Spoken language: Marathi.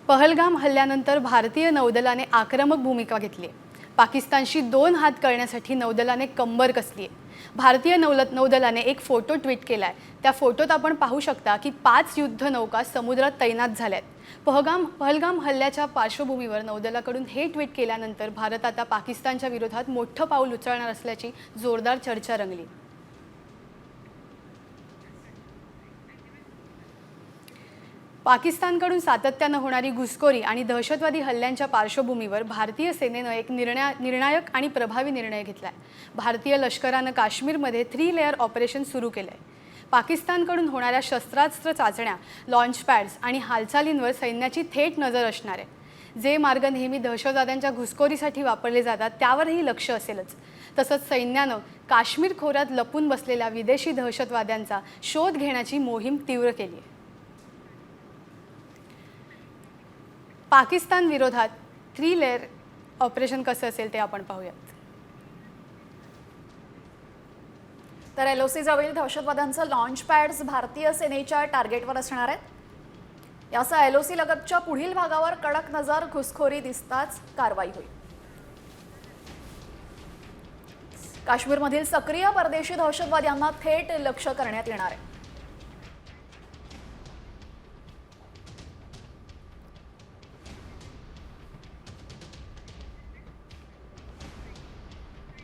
पहलगाम हल्ल्यानंतर भारतीय नौदलाने आक्रमक भूमिका घेतली आहे। पाकिस्तानशी 2 हात करण्यासाठी नौदलाने कंबर कसली आहे। भारतीय नौदलाने एक फोटो ट्विट केलाय। त्या फोटोत आपण पाहू शकता की 5 युद्धनौका समुद्रात तैनात झाल्या आहेत। पहलगाम हल्ल्याच्या पार्श्वभूमीवर नौदलाकडून हे ट्विट केल्यानंतर भारत आता पाकिस्तानच्या विरोधात मोठं पाऊल उचलणार असल्याची जोरदार चर्चा रंगली। पाकिस्तानकडून सातत्यानं होणारी घुसखोरी आणि दहशतवादी हल्ल्यांच्या पार्श्वभूमीवर भारतीय सेनेनं एक निर्णायक आणि प्रभावी निर्णय घेतलाय। भारतीय लष्करानं काश्मीरमध्ये 3 लेयर ऑपरेशन सुरू केलंय। पाकिस्तानकडून होणाऱ्या शस्त्रास्त्र चाचण्या, लॉन्च पॅड्स आणि हालचालींवर सैन्याची थेट नजर असणार आहे। जे मार्ग नेहमी दहशतवाद्यांच्या घुसखोरीसाठी वापरले जातात त्यावरही लक्ष असेलच। तसंच सैन्यानं काश्मीर खोऱ्यात लपून बसलेल्या विदेशी दहशतवाद्यांचा शोध घेण्याची मोहीम तीव्र केली आहे। पाकिस्तान विरोधात 3 लेयर ऑपरेशन कसं असेल ते आपण पाहूयात। तर LOC जवळील दहशतवाद्यांचं लॉन्च पॅड्स भारतीय सेनेच्या टार्गेटवर असणार आहेत। यासह LOC लगतच्या पुढील भागावर कडक नजर, घुसखोरी दिसताच कारवाई होईल। काश्मीरमधील सक्रिय परदेशी दहशतवाद्यांना थेट लक्ष्य करण्यात येणार आहे।